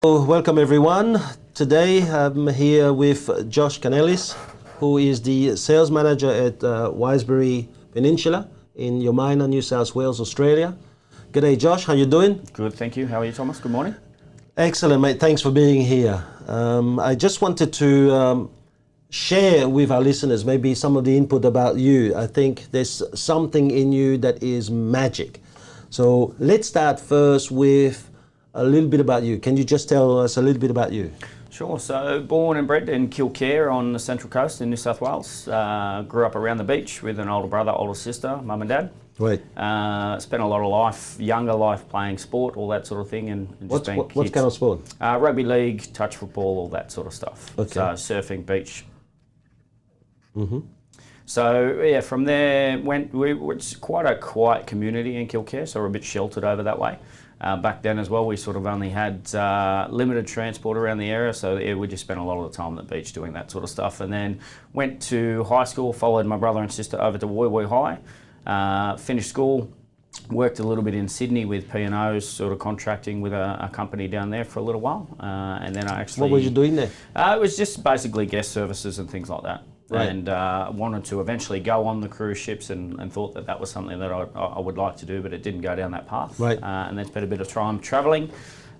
Welcome everyone. Today I'm here with Josh Canellis, who is the sales manager at Wisebury Peninsula in Yomina, New South Wales, Australia. G'day Josh, how you doing? Good, thank you. How are you, Thomas? Good morning. Excellent, mate. Thanks for being here. I just wanted to share with our listeners maybe some of the input about you. I think there's something in you that is magic. So let's start first with a little bit about you. Can you just tell us a little bit about you? Sure. So, born and bred in Kilcare on the Central Coast in New South Wales. Grew up around the beach with an older brother, older sister, mum and dad. Right. Spent a lot of life, younger life, playing sport, all that sort of thing. And What kind of sport? Rugby league, touch football, all that sort of stuff. Okay. So, surfing, beach. Mm-hmm. So, yeah, from there, it's quite a quiet community in Kilcare, so we're a bit sheltered over that way. Back then as well, we sort of only had limited transport around the area, so we just spent a lot of the time on the beach doing that sort of stuff. And then went to high school, followed my brother and sister over to Woy High, finished school, worked a little bit in Sydney with P&Os, sort of contracting with a company down there for a little while. And then I actually... What were you doing there? It was just basically guest services and things like that. Right. And wanted to eventually go on the cruise ships and thought that was something that I would like to do, but it didn't go down that path. Right. And then spent a bit of time travelling.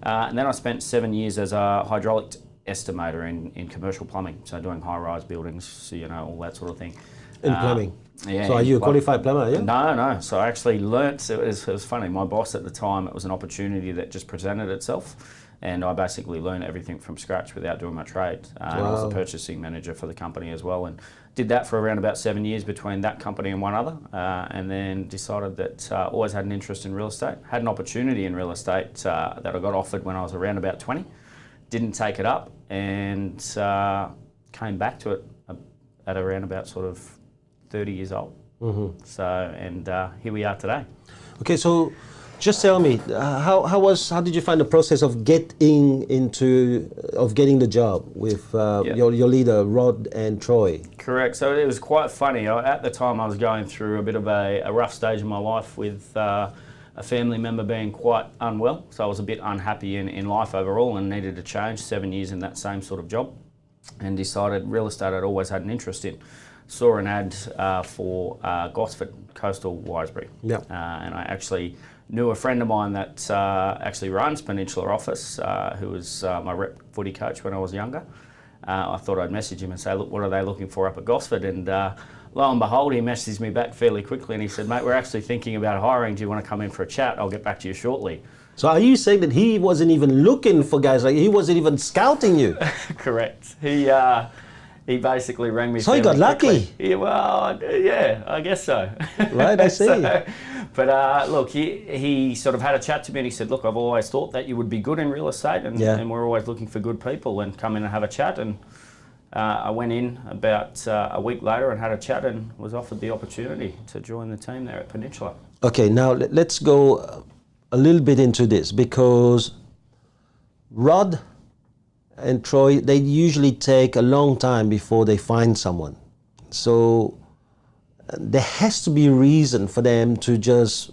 And then I spent 7 years as a hydraulic estimator in commercial plumbing, so doing high-rise buildings, so, all that sort of thing. In plumbing? Yeah. So are you a qualified plumber, yeah? No. So I actually learnt, it was funny, my boss at the time, it was an opportunity that just presented itself. And I basically learned everything from scratch without doing my trade. And I was the purchasing manager for the company as well, and did that for around about 7 years between that company and one other, and then decided that always had an interest in real estate. Had an opportunity in real estate that I got offered when I was around about 20. Didn't take it up, and came back to it at around about sort of 30 years old. Mm-hmm. So, and here we are today. Okay, so just tell me, how did you find the process of getting the job with your leader, Rod and Troy? Correct. So it was quite funny. At the time, I was going through a bit of a rough stage in my life with a family member being quite unwell. So I was a bit unhappy in life overall and needed to change. 7 years in that same sort of job, and decided real estate I'd always had an interest in. Saw an ad for Gosford, coastal Wisebury. Yeah. And I actually knew a friend of mine that actually runs Peninsula office, who was my rep footy coach when I was younger. I thought I'd message him and say, look, what are they looking for up at Gosford? And lo and behold, he messaged me back fairly quickly and he said, mate, we're actually thinking about hiring. Do you want to come in for a chat? I'll get back to you shortly. So are you saying that he wasn't even looking for guys, like he wasn't even scouting you? Correct. He basically rang me. So he got lucky. Yeah, well, yeah, I guess so. Right, I see. But look, he sort of had a chat to me and he said, look, I've always thought that you would be good in real estate and we're always looking for good people, and come in and have a chat. And I went in about a week later and had a chat and was offered the opportunity to join the team there at Peninsula. Okay, now let's go a little bit into this, because Rod and Troy, they usually take a long time before they find someone. So there has to be a reason for them to just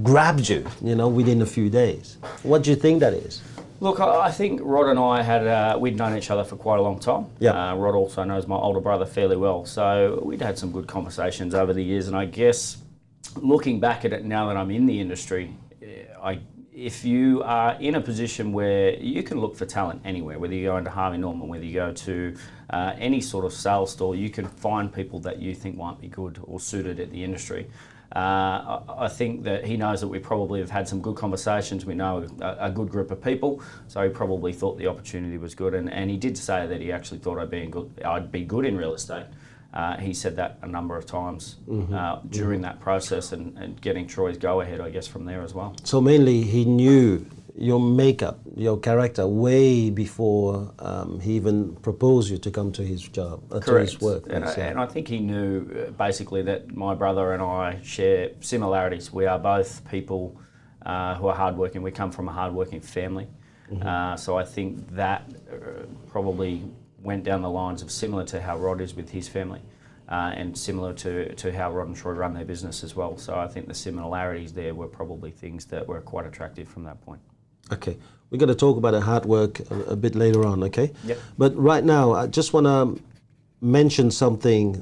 grab you, within a few days. What do you think that is? Look, I think Rod and I we'd known each other for quite a long time. Yeah. Rod also knows my older brother fairly well. So we'd had some good conversations over the years, and I guess looking back at it now that I'm in the industry, if you are in a position where you can look for talent anywhere, whether you go into Harvey Norman, whether you go to any sort of sales store, you can find people that you think might be good or suited at the industry. I think that he knows that we probably have had some good conversations. We know a good group of people, so he probably thought the opportunity was good. And he did say that he actually thought I'd be good in real estate. He said that a number of times during that process, and getting Troy's go-ahead, I guess, from there as well. So mainly he knew your makeup, your character, way before he even proposed you to come to his job, to his work. And I think he knew basically that my brother and I share similarities. We are both people who are hardworking. We come from a hardworking family. So I think that probably went down the lines of similar to how Rod is with his family. and similar to how Rod and Troy run their business as well. So I think the similarities there were probably things that were quite attractive from that point. Okay, we're going to talk about the hard work a bit later on, okay? Yep. But right now, I just want to mention something.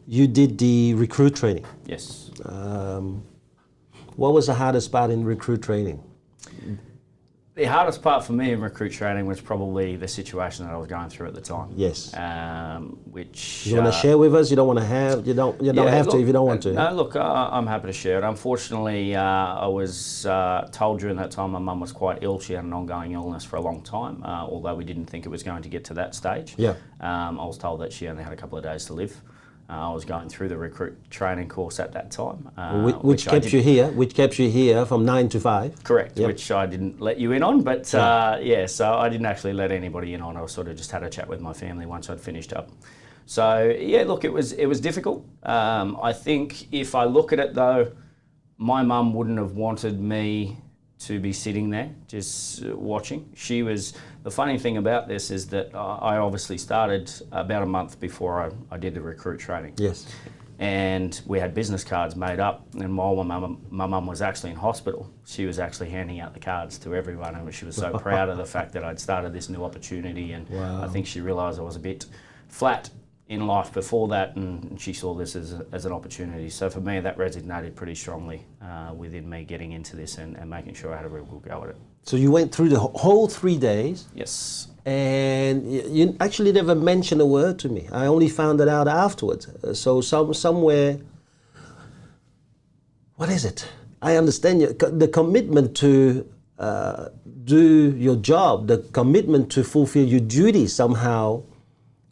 You did the recruit training. Yes. What was the hardest part in recruit training? The hardest part for me in recruit training was probably the situation that I was going through at the time. Yes. Which You want to share with us? You don't want to have? You don't have to if you don't want to. No, look, I'm happy to share it. Unfortunately, I was told during that time my mum was quite ill. She had an ongoing illness for a long time, although we didn't think it was going to get to that stage. Yeah. I was told that she only had a couple of days to live. I was going through the recruit training course at that time. Which kept you here? Which kept you here from 9 to 5? Correct, Yep. which I didn't let you in on, but so I didn't actually let anybody in on. I sort of just had a chat with my family once I'd finished up. So yeah, look, it was difficult. I think if I look at it though, my mum wouldn't have wanted me to be sitting there just watching. The funny thing about this is that I obviously started about a month before I did the recruit training. Yes. And we had business cards made up, and while my mum was actually in hospital, she was actually handing out the cards to everyone, and she was so proud of the fact that I'd started this new opportunity, and Wow. I think she realised I was a bit flat in life before that, and she saw this as an opportunity. So for me, that resonated pretty strongly within me getting into this and making sure I had a real good go at it. So you went through the whole 3 days, Yes. and you actually never mentioned a word to me. I only found it out afterwards. So somewhere, what is it? I understand the commitment to do your job, the commitment to fulfill your duty somehow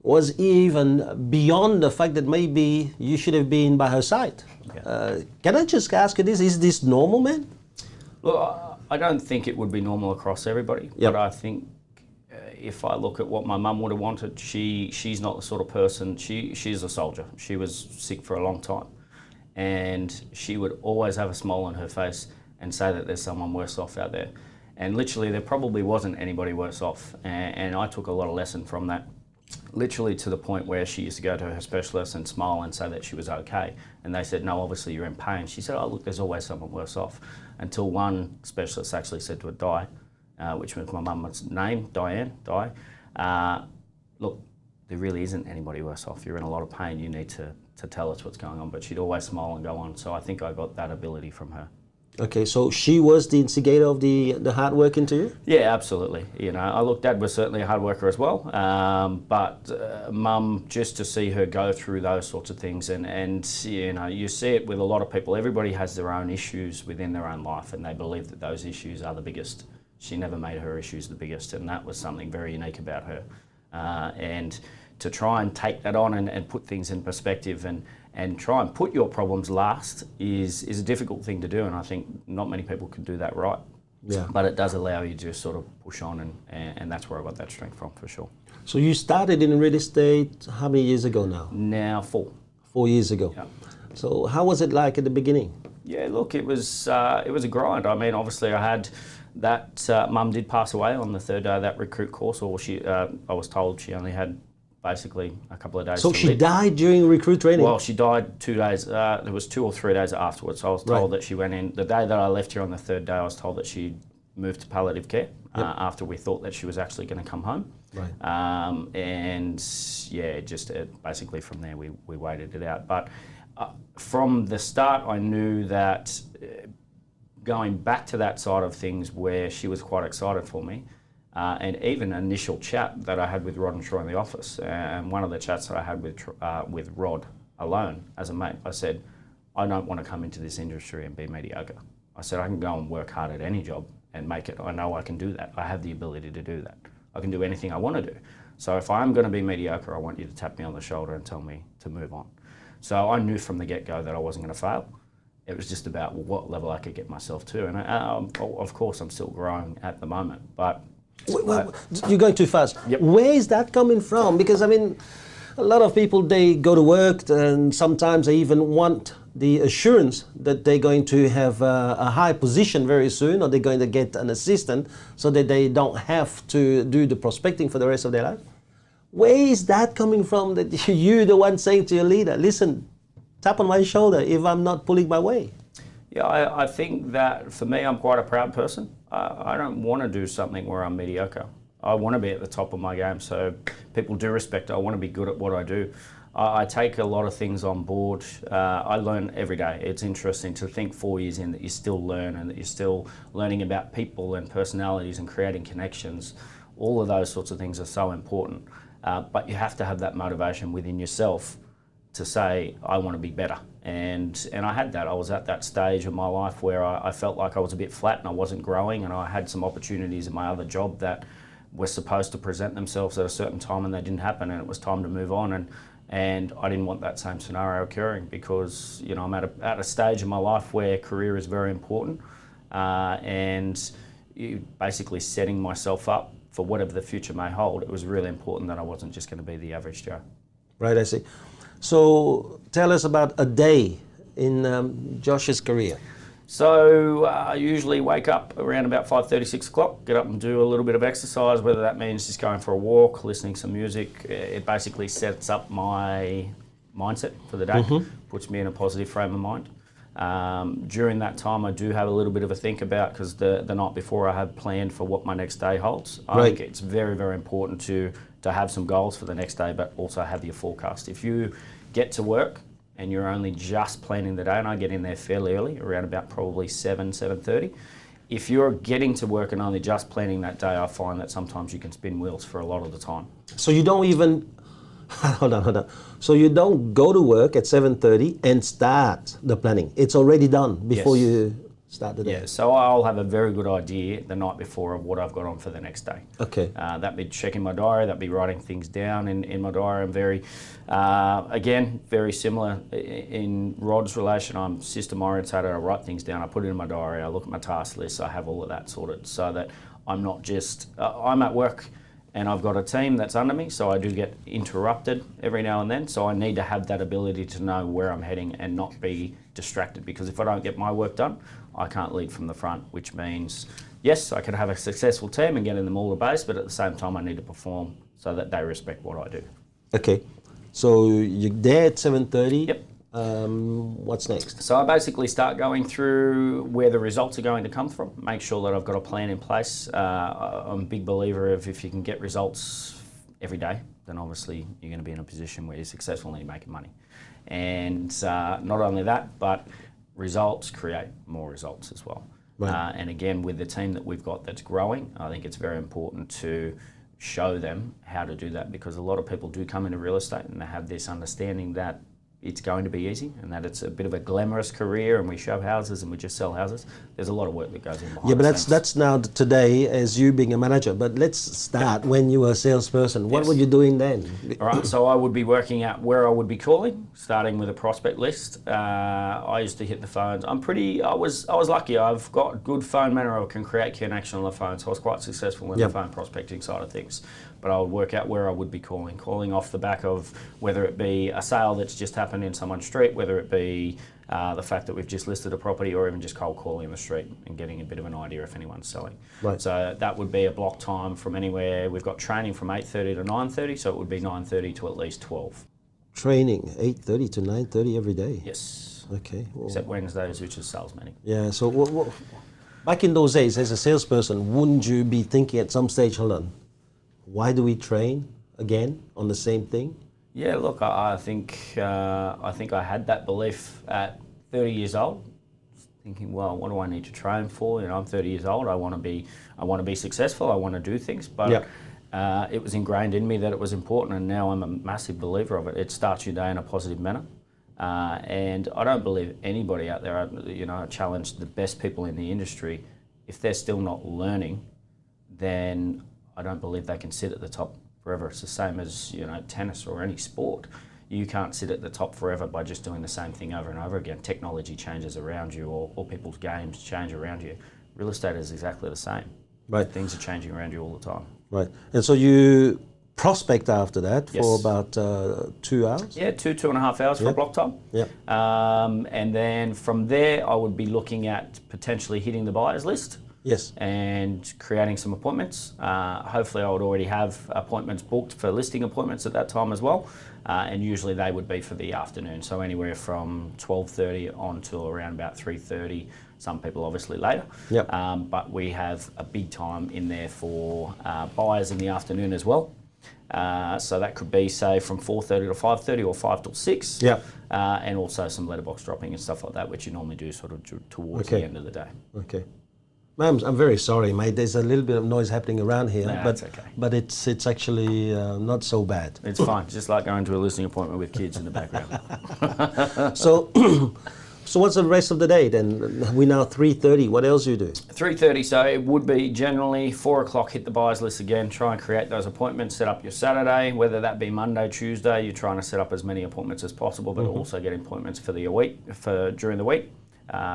was even beyond the fact that maybe you should have been by her side. Yeah. Can I just ask you this? Is this normal, man? Well, I don't think it would be normal across everybody, Yep. but I think if I look at what my mum would have wanted, she's not the sort of person, she's a soldier. She was sick for a long time, and she would always have a smile on her face and say that there's someone worse off out there. And literally there probably wasn't anybody worse off, and I took a lot of lesson from that. Literally to the point where she used to go to her specialist and smile and say that she was okay. And they said, no, obviously you're in pain. She said, oh, look, there's always someone worse off. Until one specialist actually said to her, Di, which was my mum's name, Di. Look, there really isn't anybody worse off. You're in a lot of pain. You need to tell us what's going on. But she'd always smile and go on. So I think I got that ability from her. Okay, so she was the instigator of the hard work into you? Yeah, absolutely. You know, Dad was certainly a hard worker as well, but Mum, just to see her go through those sorts of things, and you know, you see it with a lot of people. Everybody has their own issues within their own life, and they believe that those issues are the biggest. She never made her issues the biggest, and that was something very unique about her. And to try and take that on and put things in perspective and try and put your problems last is a difficult thing to do, and I think not many people can do that right. Yeah. But it does allow you to sort of push on, and that's where I got that strength from, for sure. So you started in real estate how many years ago now? Now 4. 4 years ago. Yeah. So how was it like at the beginning? Yeah, look, it was a grind. I mean, obviously I had that, Mum did pass away on the 3rd day of that recruit course, or I was told she only had basically a couple of days So to she live. died during recruit training? Well, she died 2 days, there was 2 or 3 days afterwards. So I was told that she went in, the day that I left here on the 3rd day, I was told that she moved to palliative care after we thought that she was actually going to come home. Right. And yeah, just basically from there we waited it out. But from the start I knew that going back to that side of things where she was quite excited for me, and even an initial chat that I had with Rod and Troy in the office, and one of the chats that I had with Rod alone as a mate, I said, I don't want to come into this industry and be mediocre. I said, I can go and work hard at any job and make it. I know I can do that. I have the ability to do that. I can do anything I want to do. So if I'm going to be mediocre, I want you to tap me on the shoulder and tell me to move on. So I knew from the get-go that I wasn't going to fail. It was just about what level I could get myself to. And of course, I'm still growing at the moment, but you're going too fast. Yep. Where is that coming from? Because I mean, a lot of people, they go to work and sometimes they even want the assurance that they're going to have a high position very soon, or they're going to get an assistant so that they don't have to do the prospecting for the rest of their life. Where is that coming from, that you're the one saying to your leader, listen, tap on my shoulder if I'm not pulling my weight? Yeah, I think that for me, I'm quite a proud person. I don't want to do something where I'm mediocre. I want to be at the top of my game, so people do respect it. I want to be good at what I do. I take a lot of things on board. I learn every day. It's interesting to think 4 years in that you still learn and that you're still learning about people and personalities and creating connections. All of those sorts of things are so important. But you have to have that motivation within yourself to say, I want to be better. And I had that. I was at that stage of my life where I felt like I was a bit flat and I wasn't growing, and I had some opportunities in my other job that were supposed to present themselves at a certain time and they didn't happen, and it was time to move on. And I didn't want that same scenario occurring because, you know, I'm at a stage in my life where career is very important, and basically setting myself up for whatever the future may hold. It was really important that I wasn't just going to be the average Joe. Right, I see. So tell us about a day in Josh's career. So I usually wake up around about 5:30, 6 o'clock, get up and do a little bit of exercise, whether that means just going for a walk, listening to some music. It basically sets up my mindset for the day, puts me in a positive frame of mind. During that time, I do have a little bit of a think about, because the night before I have planned for what my next day holds. I think it's very, very important to have some goals for the next day, but also have your forecast. If you get to work and you're only just planning the day, and I get in there fairly early, around about probably 7:30. If you're getting to work and only just planning that day, I find that sometimes you can spin wheels for a lot of the time. So you don't even, hold on. So you don't go to work at 7:30 and start the planning. It's already done before you start the day. Yeah, so I'll have a very good idea the night before of what I've got on for the next day. Okay. That'd be checking my diary, that'd be writing things down in my diary. I'm very, again, very similar in Rod's relation. I'm system orientated. I write things down, I put it in my diary, I look at my task list, I have all of that sorted so that I'm not just, I'm at work and I've got a team that's under me, so I do get interrupted every now and then. So I need to have that ability to know where I'm heading and not be distracted, because if I don't get my work done, I can't lead from the front, which means, yes, I can have a successful team and get them all to base, but at the same time I need to perform so that they respect what I do. Okay, so you're there at 7:30. Yep. What's next? So I basically start going through where the results are going to come from, make sure that I've got a plan in place. I'm a big believer of if you can get results every day, then obviously you're going to be in a position where you're successful and you're making money. And not only that, but results create more results as well. Right. And again, with the team that we've got that's growing, I think it's very important to show them how to do that, because a lot of people do come into real estate and they have this understanding that it's going to be easy and that it's a bit of a glamorous career and we show houses and we just sell houses. There's a lot of work that goes in behind. Yeah, but that's now today as you being a manager. But let's start when you were a salesperson. What were you doing then? All right, so I would be working out where I would be calling, starting with a prospect list. I used to hit the phones. I was lucky. I've got good phone manner. I can create connection on the phone, so I was quite successful in the phone prospecting side of things. But I would work out where I would be calling off the back of whether it be a sale that's just happened in someone's street, whether it be the fact that we've just listed a property, or even just cold calling in the street and getting a bit of an idea if anyone's selling. Right. So that would be a block time from anywhere. We've got training from 8:30 to 9:30, so it would be 9:30 to at least 12. Training 8:30 to 9:30 every day? Yes. Okay. Well, except Wednesdays, which is sales meeting. Yeah, so back in those days, as a salesperson, wouldn't you be thinking at some stage, hold on, why do we train again on the same thing? Yeah, look, I think I had that belief at 30 years old, thinking, well, what do I need to train for? You know, I'm 30 years old. I want to be successful. I want to do things, but it was ingrained in me that it was important, and now I'm a massive believer of it. It starts your day in a positive manner, and I don't believe anybody out there. You know, I challenge the best people in the industry. If they're still not learning, then I don't believe they can sit at the top forever. It's the same as, you know, tennis or any sport. You can't sit at the top forever by just doing the same thing over and over again. Technology changes around you, or people's games change around you. Real estate is exactly the same. Right. Things are changing around you all the time. Right. And so you prospect after that for about 2 hours? Yeah, 2.5 hours for a block time. Yeah. And then from there, I would be looking at potentially hitting the buyer's list. Yes. and creating some appointments. Hopefully I would already have appointments booked for listing appointments at that time as well. And usually they would be for the afternoon, so anywhere from 12:30 on till around about 3:30. Some people obviously later. Yep. But we have a big time in there for buyers in the afternoon as well. So that could be, say, from 4:30 to 5:30 or 5 till 6. Yeah. And also some letterbox dropping and stuff like that, which you normally do sort of towards the end of the day. Okay. Ma'am, I'm very sorry, mate. There's a little bit of noise happening around here, Nah, but it's okay. but it's actually not so bad. It's fine. Just like going to a listing appointment with kids in the background. So, so what's the rest of the day then? We're now 3:30. What else do you do? 3:30, so it would be generally 4 o'clock, hit the buyers list again, try and create those appointments, set up your Saturday, whether that be Monday, Tuesday, you're trying to set up as many appointments as possible, but also get appointments for the week, for during the week.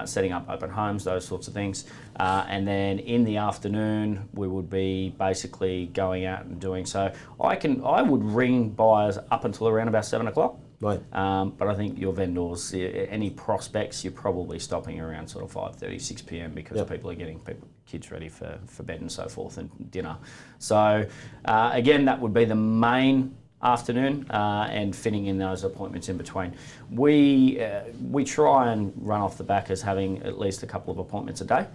Setting up open homes, those sorts of things. And then in the afternoon, we would be basically going out and doing so. I would ring buyers up until around about 7 o'clock. Right. But I think your vendors, any prospects, you're probably stopping around sort of 5:30, 6 p.m. because people are getting kids ready for bed and so forth and dinner. So again, that would be the main afternoon and fitting in those appointments in between. We try and run off the back as having at least a couple of appointments a day.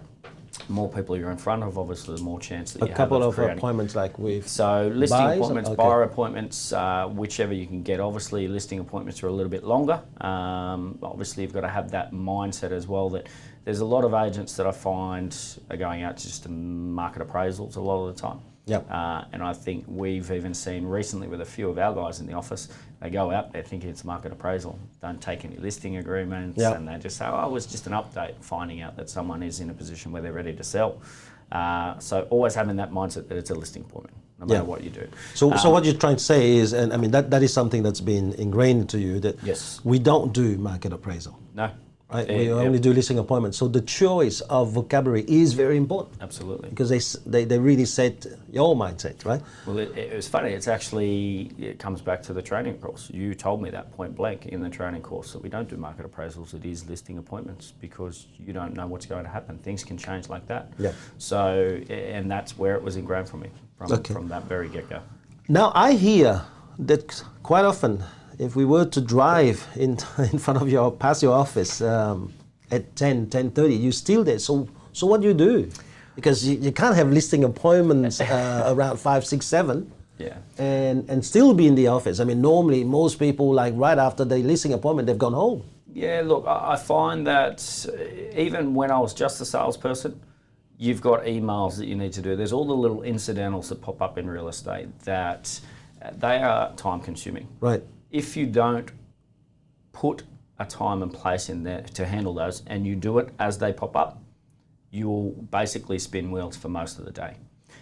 The more people you're in front of, obviously, the more chance that you have A couple of creating. appointments like with So listing buys? appointments, Okay. buyer appointments, whichever you can get. Obviously, listing appointments are a little bit longer. Obviously, you've got to have that mindset as well that there's a lot of agents that I find are going out just to market appraisals a lot of the time. Yep. And I think we've even seen recently with a few of our guys in the office, they go out there thinking it's market appraisal, don't take any listing agreements, Yep. and they just say, oh, it's just an update, finding out that someone is in a position where they're ready to sell. So always having that mindset that it's a listing appointment, no matter what you do. So what you're trying to say is, and I mean that is something that's been ingrained into you, that Yes. we don't do market appraisal. No. Right? We only do listing appointments. So the choice of vocabulary is very important Absolutely. because they really set your mindset, right? Well, it was funny. It comes back to the training course. You told me that point blank in the training course that we don't do market appraisals. It is listing appointments because you don't know what's going to happen. Things can change like that. Yeah. So, and that's where it was ingrained for me from that very get-go. Now I hear that quite often, if we were to drive in front of past your office at 10:30, you're still there. So what do you do? Because you can't have listing appointments around 5, 6, 7. Yeah. And still be in the office. I mean, normally most people, like right after the listing appointment, they've gone home. Yeah, look, I find that even when I was just a salesperson, you've got emails that you need to do. There's all the little incidentals that pop up in real estate that they are time consuming. Right. If you don't put a time and place in there to handle those and you do it as they pop up, you'll basically spin wheels for most of the day.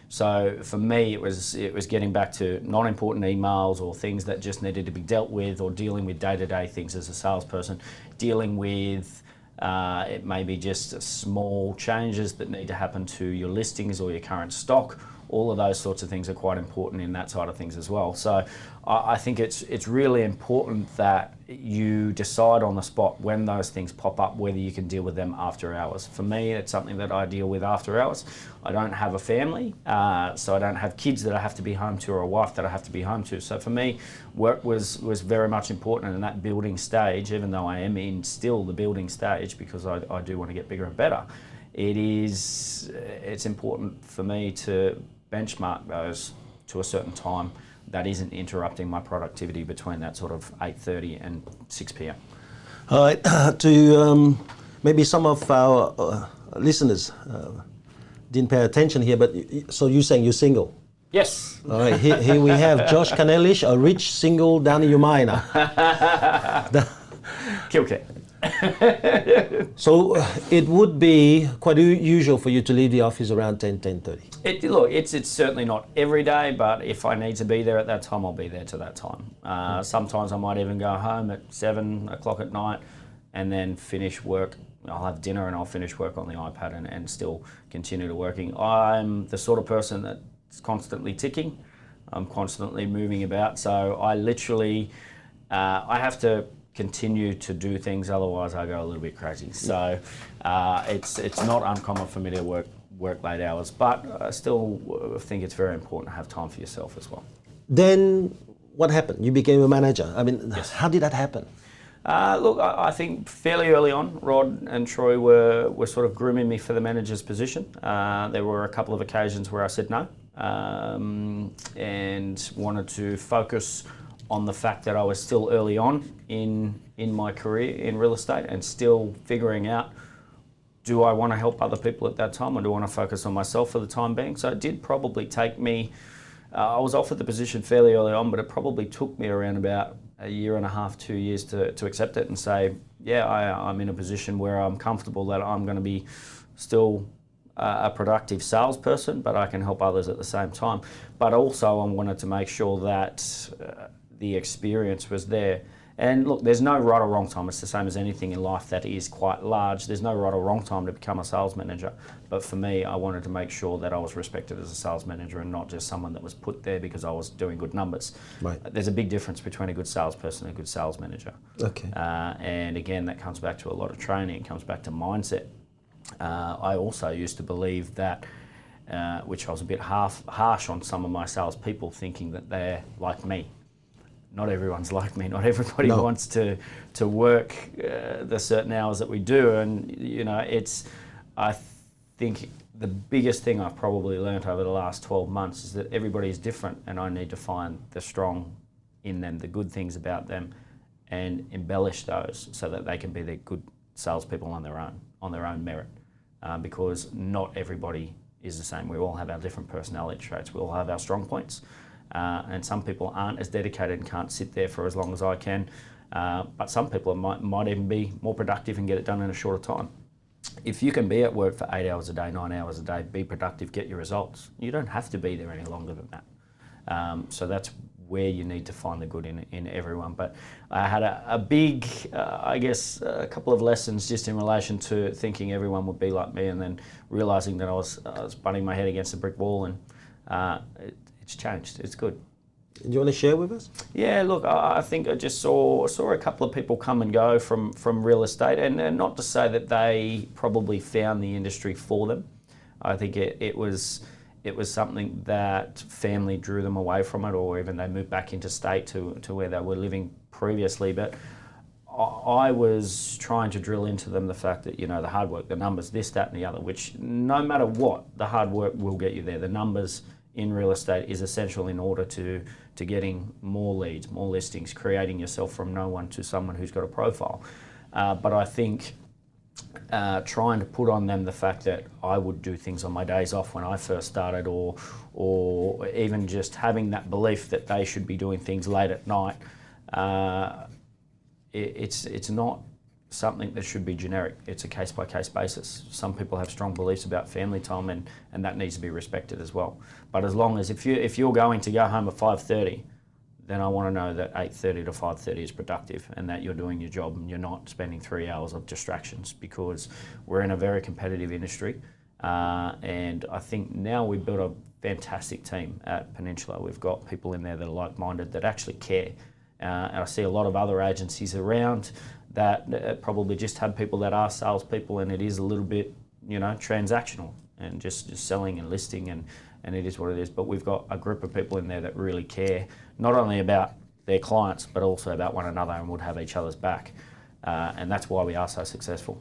So for me, it was getting back to non-important emails or things that just needed to be dealt with, or dealing with day-to-day things as a salesperson, dealing with it may be just small changes that need to happen to your listings or your current stock. All of those sorts of things are quite important in that side of things as well. So I think it's really important that you decide on the spot when those things pop up, whether you can deal with them after hours. For me, it's something that I deal with after hours. I don't have a family, so I don't have kids that I have to be home to or a wife that I have to be home to. So for me, work was very much important in that building stage, even though I am in still the building stage because I do want to get bigger and better. It's important for me to benchmark those to a certain time that isn't interrupting my productivity between that sort of 8:30 and 6 p.m. All right. To maybe some of our listeners didn't pay attention here, but so you're saying you're single? Yes. All right. Here we have Josh Canellis, a rich single down in Umina. Kilke. So it would be quite usual for you to leave the office around 10:30. Look, it's certainly not every day, but if I need to be there at that time, I'll be there to that time. Sometimes I might even go home at 7 o'clock at night and then finish work. I'll have dinner and I'll finish work on the iPad and still continue to working. I'm the sort of person that's constantly ticking. I'm constantly moving about, so I literally, I have to continue to do things, otherwise I go a little bit crazy. So it's not uncommon for me to work work late hours, but I still think it's very important to have time for yourself as well. Then what happened? You became a manager. I mean, Yes. how did that happen? Look, I think fairly early on, Rod and Troy were sort of grooming me for the manager's position. There were a couple of occasions where I said no, and wanted to focus on the fact that I was still early on in my career in real estate and still figuring out, do I want to help other people at that time, or do I want to focus on myself for the time being? So it did probably take me, I was offered the position fairly early on, but it probably took me around about a year and a half, 2 years to accept it and say, yeah, I'm in a position where I'm comfortable that I'm going to be still a productive salesperson, but I can help others at the same time. But also I wanted to make sure that the experience was there. And look, there's no right or wrong time. It's the same as anything in life that is quite large. There's no right or wrong time to become a sales manager. But for me, I wanted to make sure that I was respected as a sales manager and not just someone that was put there because I was doing good numbers. Right. There's a big difference between a good salesperson and a good sales manager. Okay. And again, that comes back to a lot of training. It comes back to mindset. I also used to believe that, which I was a bit harsh on some of my salespeople, thinking that they're like me. Not everyone's like me. Not everybody wants to work the certain hours that we do. And, you know, I think the biggest thing I've probably learned over the last 12 months is that everybody is different, and I need to find the strong in them, the good things about them, and embellish those so that they can be the good salespeople on their own merit. Because not everybody is the same. We all have our different personality traits. We all have our strong points. And some people aren't as dedicated and can't sit there for as long as I can. But some people might even be more productive and get it done in a shorter time. If you can be at work for 8 hours a day, 9 hours a day, be productive, get your results, you don't have to be there any longer than that. So that's where you need to find the good in everyone. But I had a big, I guess, a couple of lessons just in relation to thinking everyone would be like me, and then realising that I was butting my head against a brick wall, and it's changed. It's good. Do you want to share with us? Yeah, look, I think I just saw a couple of people come and go from real estate, and not to say that they probably found the industry for them. I think it was something that family drew them away from it, or even they moved back into state to where they were living previously. But I was trying to drill into them the fact that, you know, the hard work, the numbers, this, that, and the other, which no matter what, the hard work will get you there. The numbers in real estate is essential in order to getting more leads, more listings, creating yourself from no one to someone who's got a profile. But I think trying to put on them the fact that I would do things on my days off when I first started, or even just having that belief that they should be doing things late at night, it's not something that should be generic. It's a case-by-case basis. Some people have strong beliefs about family time, and that needs to be respected as well. But as long as if you're going to go home at 5:30, then I want to know that 8:30 to 5:30 is productive, and that you're doing your job and you're not spending 3 hours of distractions, because we're in a very competitive industry. And I think now we've built a fantastic team at Peninsula. We've got people in there that are like-minded, that actually care. And I see a lot of other agencies around that probably just have people that are salespeople, and it is a little bit, you know, transactional and just selling and listing, and it is what it is. But we've got a group of people in there that really care, not only about their clients, but also about one another, and would have each other's back. And that's why we are so successful.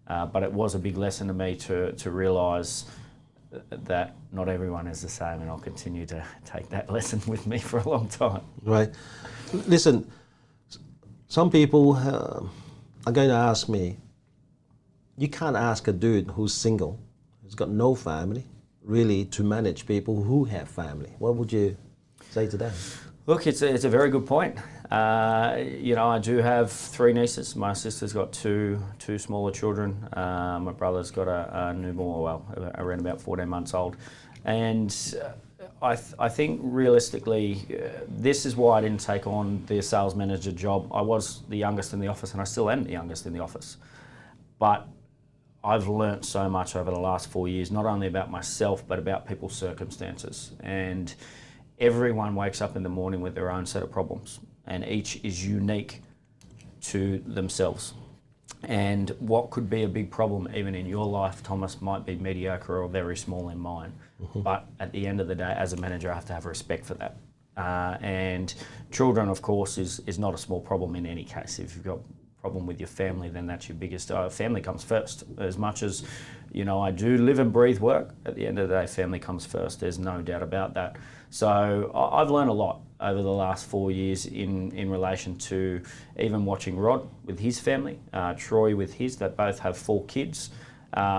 But it was a big lesson to me to realise that not everyone is the same, and I'll continue to take that lesson with me for a long time. Right. Listen, some people are going to ask me, you can't ask a dude who's single, who's got no family, really to manage people who have family. What would you say to that? Look, it's a very good point. You know, I do have 3 nieces. My sister's got two smaller children. My brother's got a newborn, well, around about 14 months old. And I think realistically, this is why I didn't take on the sales manager job. I was the youngest in the office, and I still am the youngest in the office. But I've learnt so much over the last 4 years, not only about myself, but about people's circumstances. And everyone wakes up in the morning with their own set of problems, and each is unique to themselves. And what could be a big problem even in your life, Thomas, might be mediocre or very small in mine. But at the end of the day, as a manager, I have to have respect for that. And children, of course, is not a small problem in any case. If you've got a problem with your family, then that's your biggest. Family comes first. As much as, I do live and breathe work, at the end of the day, family comes first. There's no doubt about that. So I've learned a lot over the last 4 years in relation to even watching Rod with his family, Troy with his, that both have 4 kids.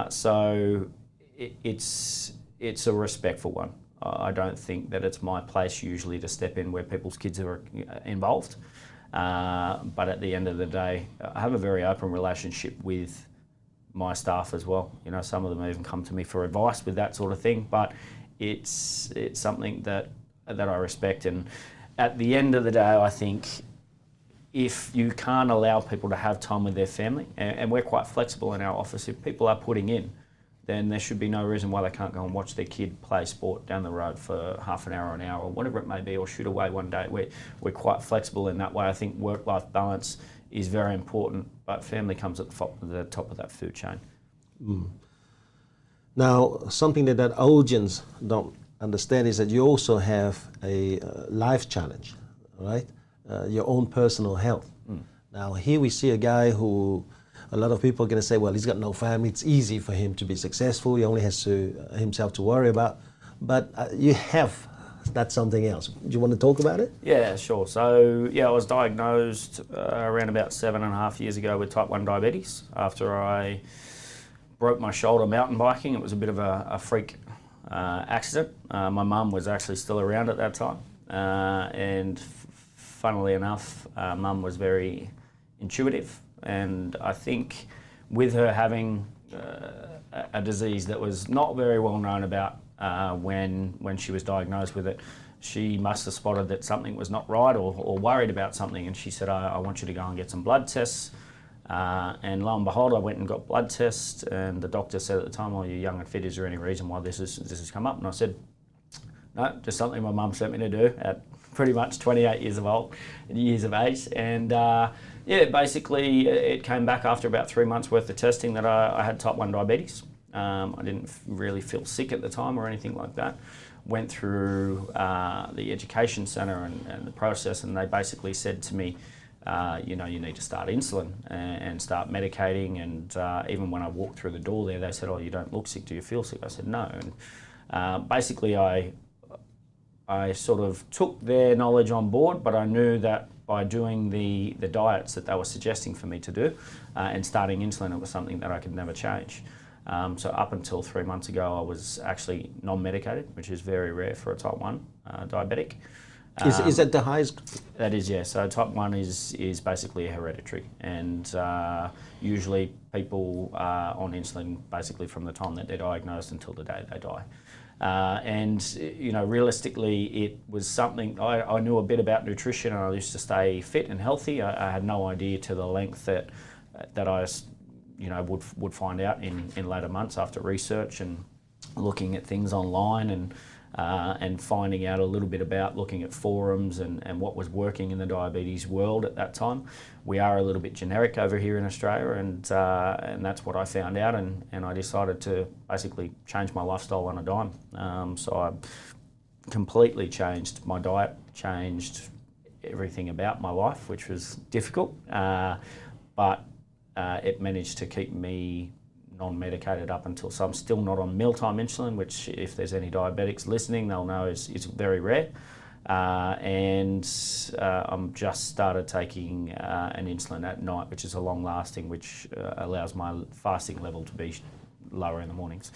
So it's a respectful one. I don't think that it's my place usually to step in where people's kids are involved. But at the end of the day, I have a very open relationship with my staff as well. Some of them even come to me for advice with that sort of thing. But it's something that I respect. And at the end of the day, I think if you can't allow people to have time with their family, and we're quite flexible in our office, if people are putting in, then there should be no reason why they can't go and watch their kid play sport down the road for half an hour or an hour or whatever it may be, or shoot away one day. We're quite flexible in that way. I think work-life balance is very important, but family comes at the top of that food chain. Now, something that audience don't understand is that you also have a life challenge, right? Your own personal health. Now, here we see a guy who a lot of people are going to say, well, he's got no family. It's easy for him to be successful. He only has himself to worry about. But you have that's something else. Do you want to talk about it? Yeah, sure. So, I was diagnosed around about 7.5 years ago with type 1 diabetes after I broke my shoulder mountain biking. It was a bit of a freak accident. My mum was actually still around at that time. And funnily enough, mum was very intuitive. And I think with her having a disease that was not very well known about when she was diagnosed with it, she must have spotted that something was not right or worried about something. And she said, I want you to go and get some blood tests. And lo and behold, I went and got blood tests, and the doctor said at the time, you're young and fit, is there any reason why this has come up? And I said, no, just something my mum sent me to do at pretty much 28 years of age. And basically it came back after about 3 months worth of testing that I had type 1 diabetes. I didn't really feel sick at the time or anything like that. Went through the education centre and the process, and they basically said to me, you need to start insulin and start medicating. And even when I walked through the door there, they said, you don't look sick, do you feel sick? I said, no. And basically I sort of took their knowledge on board, but I knew that by doing the diets that they were suggesting for me to do and starting insulin, it was something that I could never change. So up until 3 months ago, I was actually non-medicated, which is very rare for a type 1 diabetic. Is that the highest? That is, yeah. So type 1 is basically hereditary, and usually people are on insulin basically from the time that they're diagnosed until the day they die. Realistically, it was something, I knew a bit about nutrition, and I used to stay fit and healthy. I had no idea to the length that I would find out in later months after research and looking at things online and finding out a little bit about looking at forums and what was working in the diabetes world at that time. We are a little bit generic over here in Australia, and that's what I found out, and I decided to basically change my lifestyle on a dime. So I completely changed my diet, changed everything about my life, which was difficult, but it managed to keep me non-medicated up until, so I'm still not on mealtime insulin, which if there's any diabetics listening, they'll know is very rare. And I'm just started taking an insulin at night, which is a long-lasting, which allows my fasting level to be lower in the mornings.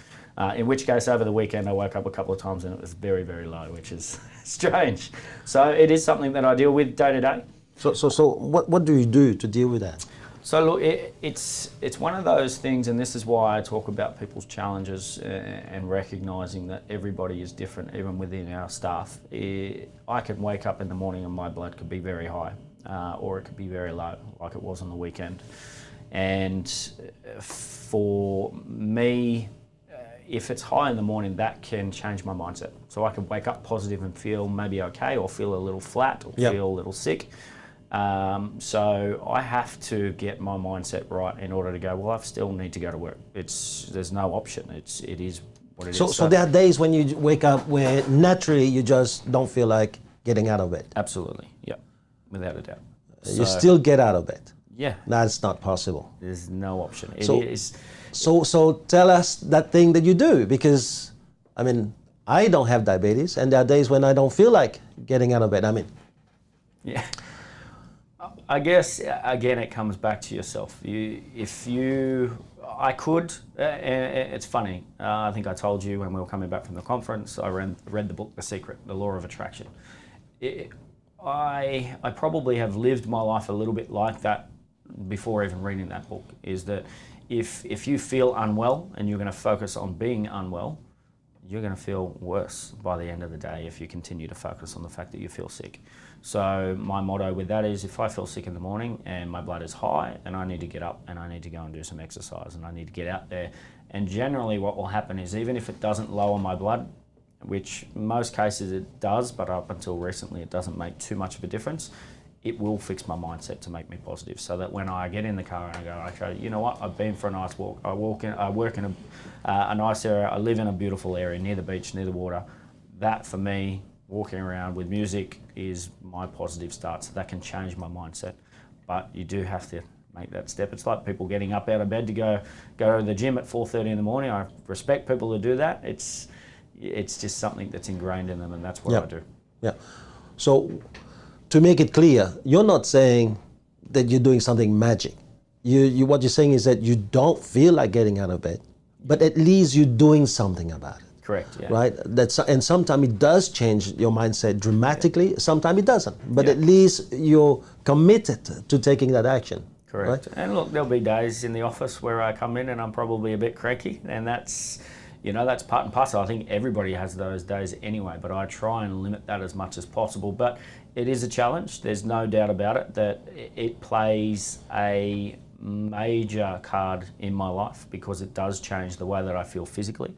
In which case, over the weekend, I woke up a couple of times and it was very, very low, which is strange. So it is something that I deal with day to day. So what do you do to deal with that? So look, it's one of those things, and this is why I talk about people's challenges and recognising that everybody is different, even within our staff. I can wake up in the morning and my blood could be very high, or it could be very low, like it was on the weekend. And for me, if it's high in the morning, that can change my mindset. So I can wake up positive and feel maybe okay, or feel a little flat, or feel a little sick. So I have to get my mindset right in order to go, well, I still need to go to work. There's no option. It is what it is. So there are days when you wake up where naturally you just don't feel like getting out of bed. Absolutely, yeah, without a doubt. You still get out of bed. Yeah. That's not possible. There's no option. It So- is. So tell us that thing that you do, because I mean, I don't have diabetes, and there are days when I don't feel like getting out of bed. I mean, Yeah. I guess, again, it comes back to yourself. I could, and it's funny, I think I told you when we were coming back from the conference, I read the book, The Secret, The Law of Attraction. I probably have lived my life a little bit like that before even reading that book, is that if you feel unwell and you're going to focus on being unwell, you're going to feel worse by the end of the day if you continue to focus on the fact that you feel sick. So my motto with that is, if I feel sick in the morning and my blood is high, then I need to get up and I need to go and do some exercise and I need to get out there. And generally what will happen is, even if it doesn't lower my blood, which most cases it does, but up until recently it doesn't make too much of a difference, it will fix my mindset to make me positive, so that when I get in the car and I go, okay, you know what, I've been for a nice walk, I work in a nice area, I live in a beautiful area near the beach, near the water, that for me, walking around with music is my positive start, so that can change my mindset. But you do have to make that step. It's like people getting up out of bed to go to the gym at 4:30 in the morning. I respect people who do that. It's just something that's ingrained in them, and that's what I do. Yeah. So, to make it clear, you're not saying that you're doing something magic. What you're saying is that you don't feel like getting out of bed, but at least you're doing something about it. Correct. Yeah. Right. And sometimes it does change your mindset dramatically. Yeah. Sometimes it doesn't. But at least you're committed to taking that action. Correct. Right? And look, there'll be days in the office where I come in and I'm probably a bit cranky, and that's part and parcel. I think everybody has those days anyway, but I try and limit that as much as possible. But it is a challenge. There's no doubt about it that it plays a major card in my life, because it does change the way that I feel physically.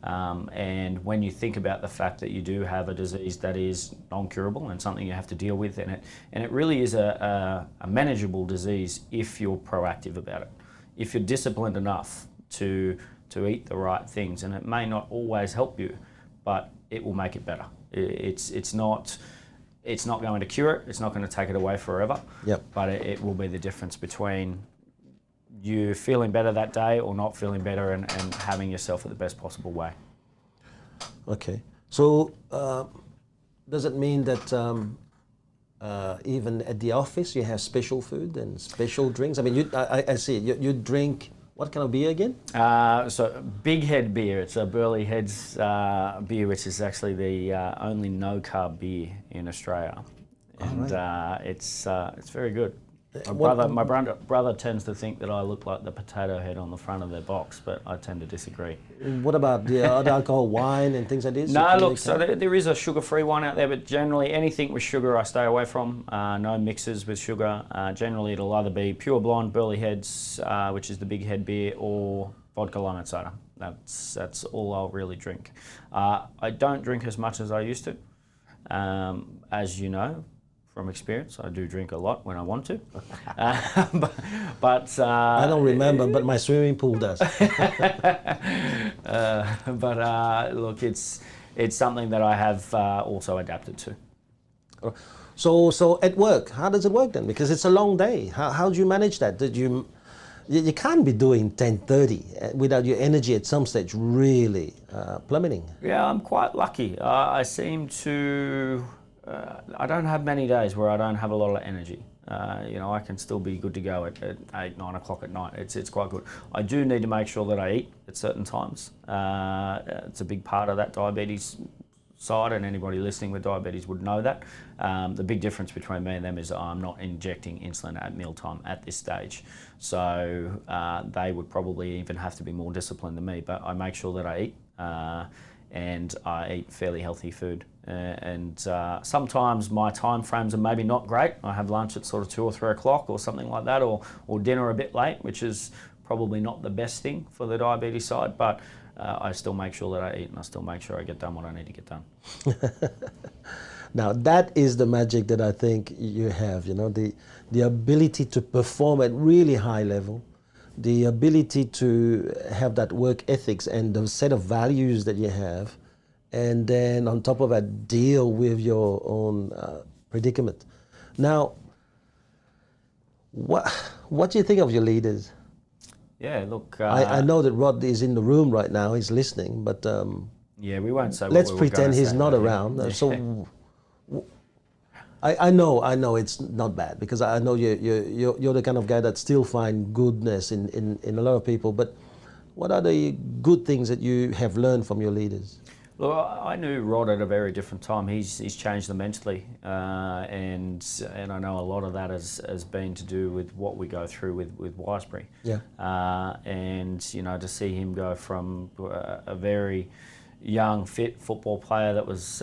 And when you think about the fact that you do have a disease that is non-curable and something you have to deal with, and it really is a manageable disease if you're proactive about it. If you're disciplined enough to eat the right things, and it may not always help you, but it will make it better. It's not going to cure it. It's not going to take it away forever. Yep. But it will be the difference between you feeling better that day or not feeling better, and having yourself in the best possible way. Okay. So does it mean that even at the office you have special food and special drinks? I mean, I see you drink. What kind of beer again? So Big Head beer. It's a Burley Heads beer, which is actually the only no-carb beer in Australia, and it's very good. My brother tends to think that I look like the potato head on the front of their box, but I tend to disagree. What about the other alcohol, wine and things like this? No, look, so there is a sugar-free one out there, but generally anything with sugar I stay away from. No mixes with sugar. Generally it'll either be pure blonde Burley Heads, which is the Big Head beer, or vodka lime and soda. That's all I'll really drink. I don't drink as much as I used to. As you know, from experience, I do drink a lot when I want to, but I don't remember, but my swimming pool does. Look, it's something that I have also adapted to. So at work, how does it work then? Because it's a long day. How do you manage that? You can't be doing 10:30 without your energy at some stage really plummeting. Yeah, I'm quite lucky. I seem to. I don't have many days where I don't have a lot of energy. I can still be good to go at 8, 9 o'clock at night. It's quite good. I do need to make sure that I eat at certain times. It's a big part of that diabetes side, and anybody listening with diabetes would know that. The big difference between me and them is I'm not injecting insulin at mealtime at this stage. So they would probably even have to be more disciplined than me, but I make sure that I eat. And I eat fairly healthy food. Sometimes my time frames are maybe not great. I have lunch at sort of 2 or 3 o'clock or something like that, or dinner a bit late, which is probably not the best thing for the diabetes side, but I still make sure that I eat, and I still make sure I get done what I need to get done. Now that is the magic that I think you have, the ability to perform at really high level, the ability to have that work ethics and the set of values that you have, and then on top of that, deal with your own predicament. Now, what do you think of your leaders? Yeah, look. I know that Rod is in the room right now. He's listening, but yeah, we won't say. Let's what we were pretend gonna he's say, not but around. yeah. So, I know it's not bad, because I know you're the kind of guy that still find goodness in a lot of people. But what are the good things that you have learned from your leaders? Look, I knew Rod at a very different time. He's changed immensely, and I know a lot of that has been to do with what we go through with Wisebury. Yeah. And to see him go from a very young, fit football player that was,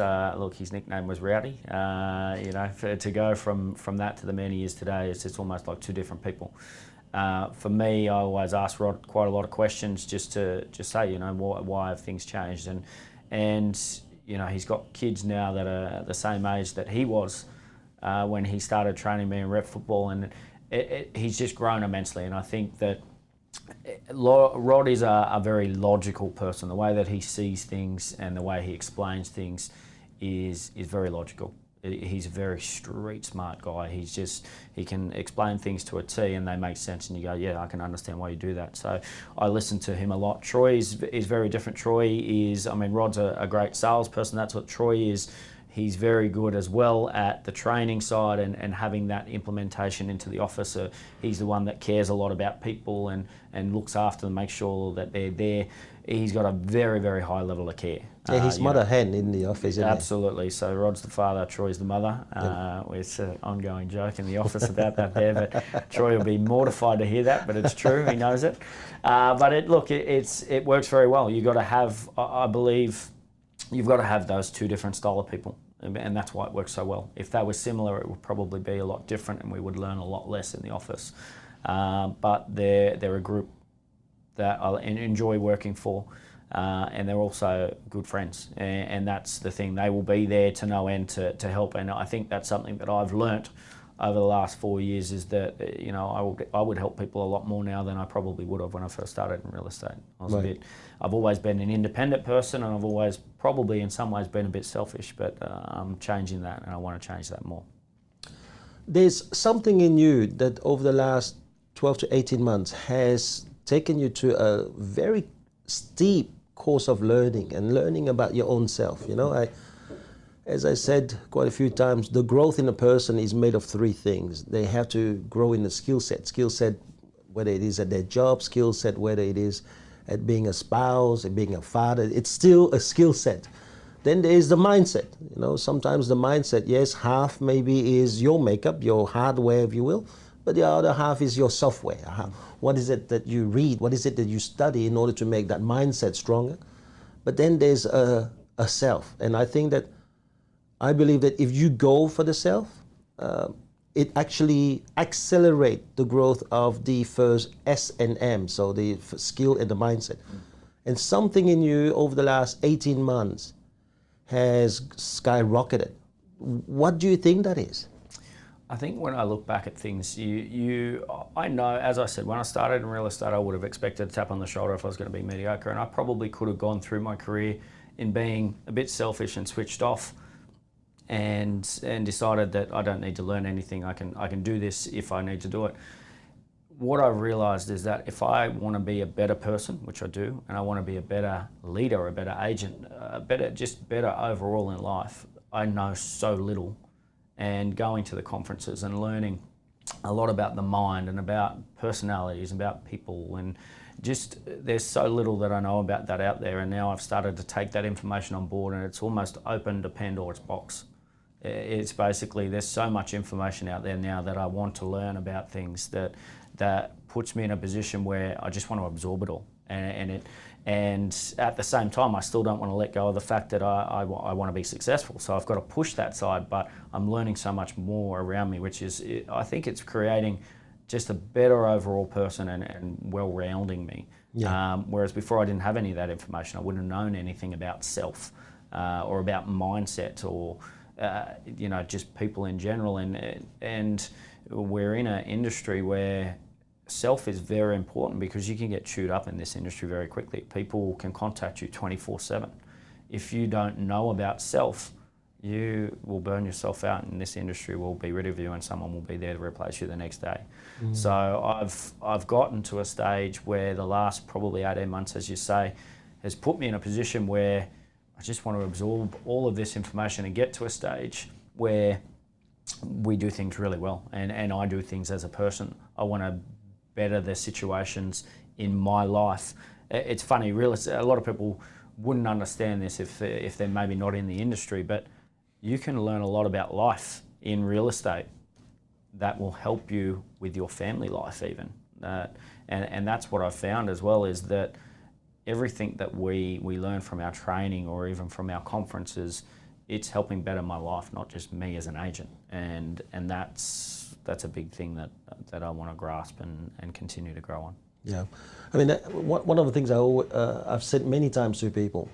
his nickname was Rowdy. To go from that to the man he is today, it's almost like two different people. For me, I always ask Rod quite a lot of questions just to say, why have things changed? And he's got kids now that are the same age that he was when he started training me in rep football, and he's just grown immensely. And I think that Rod is a very logical person. The way that he sees things and the way he explains things is very logical. He's a very street smart guy. He can explain things to a T and they make sense, and you go, yeah, I can understand why you do that. So I listen to him a lot. Troy is very different. Rod's a great salesperson. That's what Troy is. He's very good as well at the training side and having that implementation into the office. He's the one that cares a lot about people and looks after them, makes sure that they're there. He's got a very, very high level of care. Yeah, he's mother hen in the office, isn't absolutely. So Rod's the father, Troy's the mother. It's an ongoing joke in the office about that there, but Troy will be mortified to hear that, but it's true, he knows it. But it works very well. You've got to have, I believe, you've got to have those two different style of people, and that's why it works so well. If they were similar, it would probably be a lot different and we would learn a lot less in the office. But they're a group that I enjoy working for, and they're also good friends, and that's the thing. They will be there to no end to help, and I think that's something that I've learnt over the last 4 years, is that I would help people a lot more now than I probably would have when I first started in real estate. I've always been an independent person, and I've always probably in some ways been a bit selfish, but I'm changing that, and I want to change that more. There's something in you that over the last 12 to 18 months has taken you to a very steep course of learning about your own self. As I said quite a few times, the growth in a person is made of three things. They have to grow in the skill set, whether it is at their job, skill set, whether it is at being a spouse, at being a father, it's still a skill set. Then there is the mindset. Sometimes the mindset, yes, half maybe is your makeup, your hardware, if you will, but the other half is your software. What is it that you read? What is it that you study in order to make that mindset stronger? But then there's a self. And I believe that if you go for the self, it actually accelerates the growth of the first S and M, so the skill and the mindset. And something in you over the last 18 months has skyrocketed. What do you think that is? I think when I look back at things, I know, as I said, when I started in real estate, I would have expected a tap on the shoulder if I was going to be mediocre, and I probably could have gone through my career in being a bit selfish and switched off, and decided that I don't need to learn anything. I can do this if I need to do it. What I've realised is that if I want to be a better person, which I do, and I want to be a better leader, a better agent, better overall in life, I know so little. And going to the conferences and learning a lot about the mind and about personalities, about people, and just there's so little that I know about that out there. And now I've started to take that information on board, and it's almost opened a Pandora's box. It's basically, there's so much information out there now that I want to learn about things that puts me in a position where I just want to absorb it all. And at the same time, I still don't want to let go of the fact that I want to be successful. So I've got to push that side, but I'm learning so much more around me, which is, I think it's creating just a better overall person and well-rounding me. Yeah. Whereas before I didn't have any of that information. I wouldn't have known anything about self or about mindset or just people in general, and we're in an industry where self is very important, because you can get chewed up in this industry very quickly. People can contact you 24/7. If you don't know about self, you will burn yourself out, and this industry will be rid of you, and someone will be there to replace you the next day. So I've gotten to a stage where the last probably 18 months, as you say, has put me in a position where I just want to absorb all of this information and get to a stage where we do things really well, and I do things as a person. I want to better the situations in my life. It's funny, really, a lot of people wouldn't understand this if they're maybe not in the industry, but you can learn a lot about life in real estate that will help you with your family life even. And that's what I've found as well, is that everything that we learn from our training or even from our conferences, it's helping better my life, not just me as an agent. And that's a big thing that I want to grasp and continue to grow on. Yeah, I mean, one of the things I've said many times to people,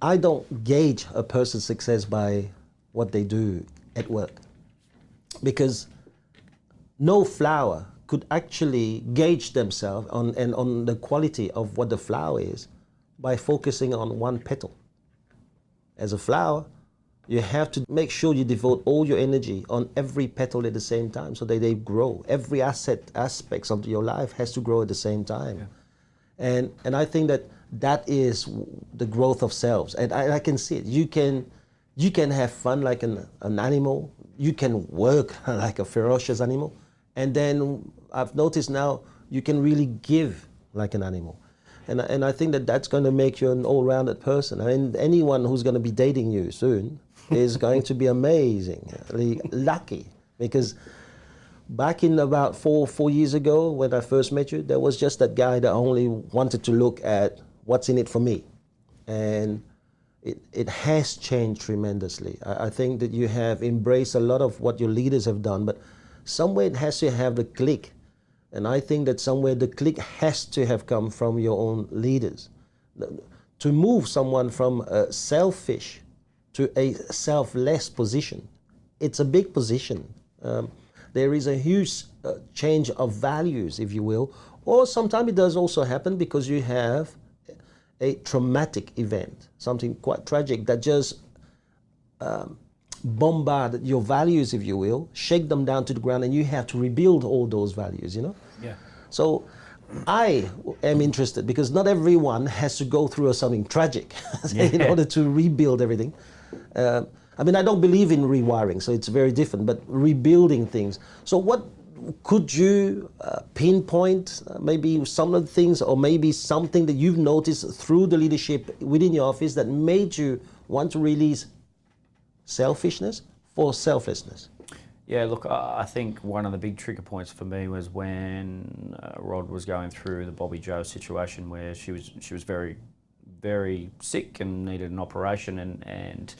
I don't gauge a person's success by what they do at work, because no flower could actually gauge themselves on the quality of what the flower is by focusing on one petal. As a flower, you have to make sure you devote all your energy on every petal at the same time so that they grow. Every aspects of your life has to grow at the same time. Yeah. And I think that is the growth of selves. And I can see it. You can have fun like an animal. You can work like a ferocious animal. And then I've noticed now you can really give like an animal. And I think that's going to make you an all-rounded person. I mean, anyone who's going to be dating you soon is going to be amazingly lucky, because back in about four years ago when I first met you, there was just that guy that only wanted to look at what's in it for me. And it has changed tremendously. I think that you have embraced a lot of what your leaders have done, but somewhere it has to have the click. And I think that somewhere the click has to have come from your own leaders. To move someone from a selfish to a selfless position, it's a big position. There is a huge change of values, if you will, or sometimes it does also happen because you have a traumatic event, something quite tragic that just bombard your values, if you will, shake them down to the ground, and you have to rebuild all those values, Yeah. So I am interested, because not everyone has to go through something tragic in order to rebuild everything. I mean, I don't believe in rewiring, so it's very different, but rebuilding things. So what could you pinpoint maybe some of the things, or maybe something that you've noticed through the leadership within your office that made you want to release selfishness for selflessness? Yeah, look, I think one of the big trigger points for me was when Rod was going through the Bobby Joe situation, where she was very, very sick and needed an operation, and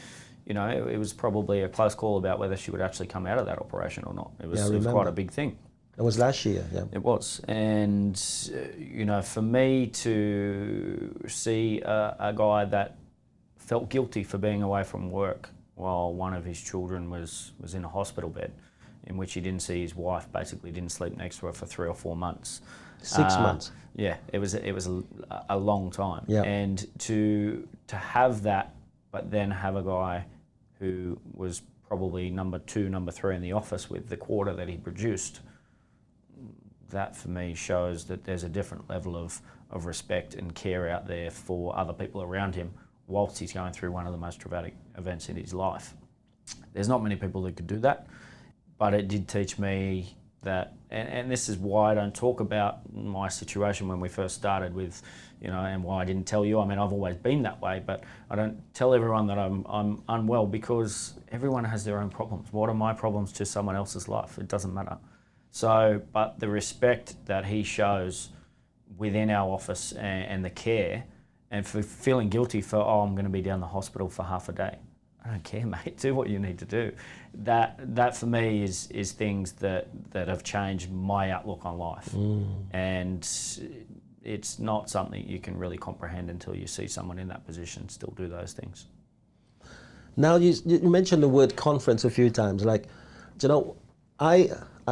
it was probably a close call about whether she would actually come out of that operation or not. It was quite a big thing. It was last year, yeah. It was, and for me to see a guy that felt guilty for being away from work while one of his children was in a hospital bed, in which he didn't see his wife, basically didn't sleep next to her for 3 or 4 months. 6 months. Yeah, it was a long time. Yeah. And to have that, but then have a guy who was probably number 2, number 3 in the office with the quarter that he produced, that for me shows that there's a different level of respect and care out there for other people around him whilst he's going through one of the most traumatic events in his life. There's not many people that could do that, but it did teach me that, and this is why I don't talk about my situation when we first started with, and why I didn't tell you. I mean, I've always been that way, but I don't tell everyone that I'm unwell, because everyone has their own problems. What are my problems to someone else's life? It doesn't matter. So, but the respect that he shows within our office and the care, and for feeling guilty for, I'm going to be down the hospital for half a day. I don't care, mate. Do what you need to do. That for me is things that have changed my outlook on life. And it's not something you can really comprehend until you see someone in that position still do those things. Now you mentioned the word conference a few times. Like, you know, I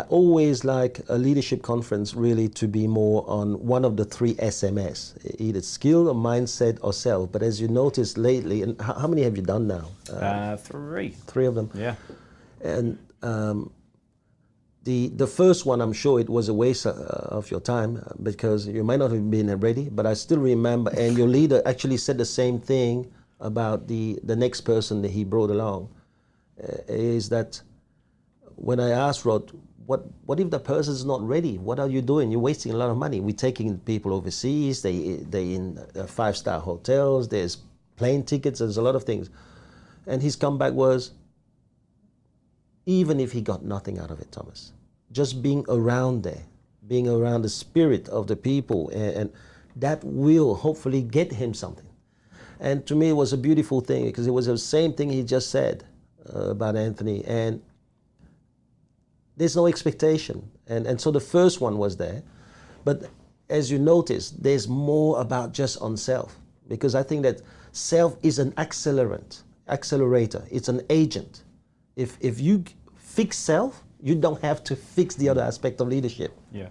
always like a leadership conference really to be more on one of the three SMS, either skill or mindset or self. But as you noticed lately, and how many have you done now? Three. Three of them. Yeah. And the first one, I'm sure it was a waste of your time because you might not have been ready. But I still remember, and your leader actually said the same thing about the next person that he brought along, is that when I asked Rod, what if the person's not ready? What are you doing? You're wasting a lot of money. We're taking people overseas. They in 5-star hotels. There's plane tickets. There's a lot of things. And his comeback was, even if he got nothing out of it, Thomas, just being around there, being around the spirit of the people, and that will hopefully get him something. And to me, it was a beautiful thing because it was the same thing he just said about Anthony. And there's no expectation. And so the first one was there. But as you notice, there's more about just on self. Because I think that self is an accelerator. It's an agent. If you fix self, you don't have to fix the other aspect of leadership. Yeah.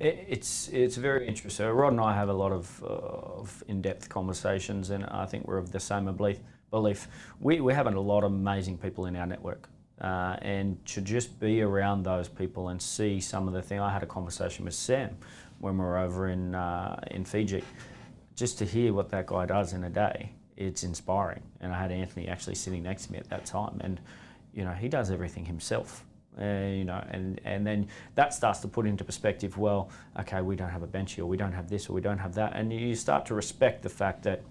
It's very interesting. Rod and I have a lot of in-depth conversations, and I think we're of the same belief. We have a lot of amazing people in our network. And to just be around those people and see some of the things. I had a conversation with Sam when we were over in Fiji. Just to hear what that guy does in a day, it's inspiring. And I had Anthony actually sitting next to me at that time, and you know, he does everything himself. You know, and then that starts to put into perspective, well, okay, we don't have a bench here, or we don't have this, or we don't have that, and you start to respect the fact that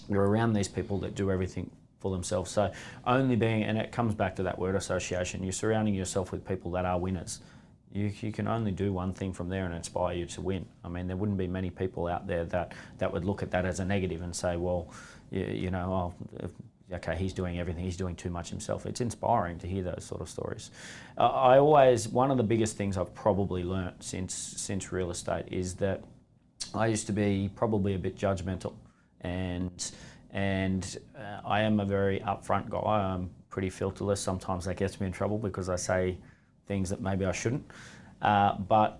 you're around these people that do everything for themselves. So only being, and it comes back to that word association, you're surrounding yourself with people that are winners. You can only do one thing from there and inspire you to win. I mean, there wouldn't be many people out there that would look at that as a negative and say, well, you know, okay, he's doing everything, he's doing too much himself. It's inspiring to hear those sort of stories. One of the biggest things I've probably learnt since real estate is that I used to be probably a bit judgmental, and I am a very upfront guy. I'm pretty filterless. Sometimes that gets me in trouble because I say things that maybe I shouldn't. But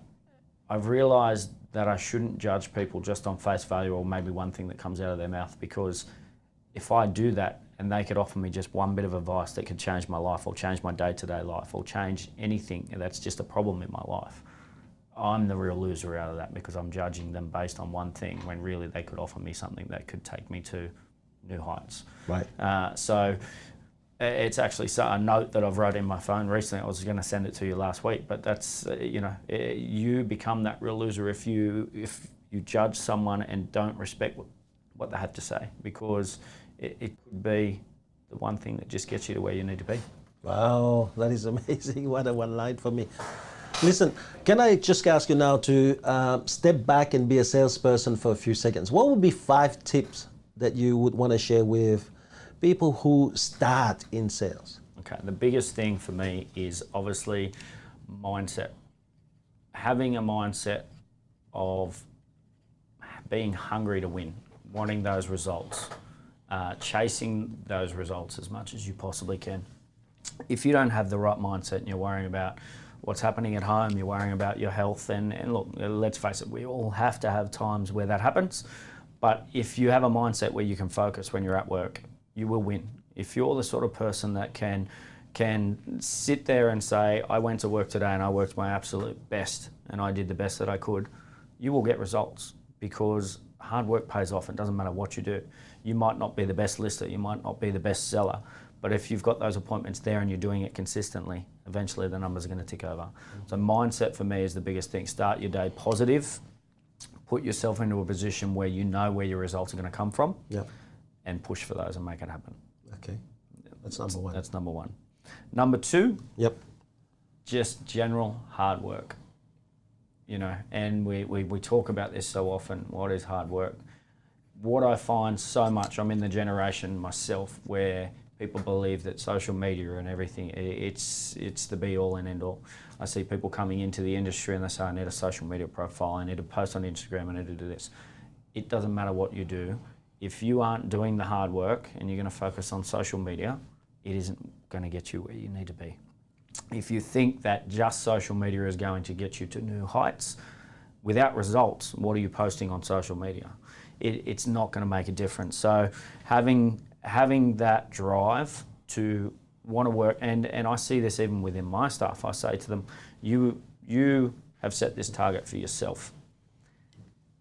I've realised that I shouldn't judge people just on face value or maybe one thing that comes out of their mouth, because if I do that and they could offer me just one bit of advice that could change my life or change my day-to-day life or change anything that's just a problem in my life, I'm the real loser out of that, because I'm judging them based on one thing when really they could offer me something that could take me to new heights. Right. So it's actually a note that I've wrote in my phone recently. I was going to send it to you last week, but that's, you know, you become that real loser if you judge someone and don't respect what they have to say, because it could be the one thing that just gets you to where you need to be. Wow, that is amazing. What a one line for me. Listen, can I just ask you now to step back and be a salesperson for a few seconds? What would be 5 tips that you would want to share with people who start in sales? Okay, the biggest thing for me is obviously mindset. Having a mindset of being hungry to win, wanting those results, chasing those results as much as you possibly can. If you don't have the right mindset and you're worrying about what's happening at home, you're worrying about your health, and look, let's face it, we all have to have times where that happens. But if you have a mindset where you can focus when you're at work, you will win. If you're the sort of person that can sit there and say, I went to work today and I worked my absolute best and I did the best that I could, you will get results, because hard work pays off. It doesn't matter what you do. You might not be the best lister, you might not be the best seller, but if you've got those appointments there and you're doing it consistently, eventually the numbers are going to tick over. So mindset for me is the biggest thing. Start your day positive, put yourself into a position where you know where your results are going to come from, and push for those and make it happen. Okay, that's number one. That's number one. Number 2, just general hard work. You know, and we talk about this so often. What is hard work? What I find so much, I'm in the generation myself where people believe that social media and everything, it's the be all and end all. I see people coming into the industry and they say, I need a social media profile, I need to post on Instagram, I need to do this. It doesn't matter what you do. If you aren't doing the hard work and you're going to focus on social media, it isn't going to get you where you need to be. If you think that just social media is going to get you to new heights, without results, what are you posting on social media? It's not going to make a difference. So having that drive to want to work, and I see this even within my staff, I say to them, you have set this target for yourself.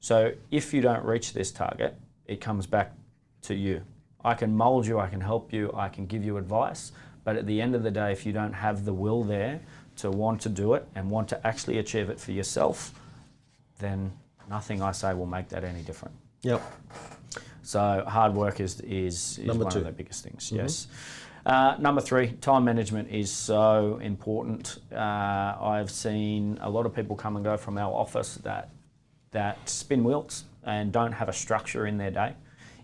So if you don't reach this target, it comes back to you. I can mold you, I can help you, I can give you advice, but at the end of the day, if you don't have the will there to want to do it and want to actually achieve it for yourself, then nothing I say will make that any different. Yep. So hard work is Number one two. of the biggest things, yes. Number 3, time management is so important. I've seen a lot of people come and go from our office that spin wheels and don't have a structure in their day.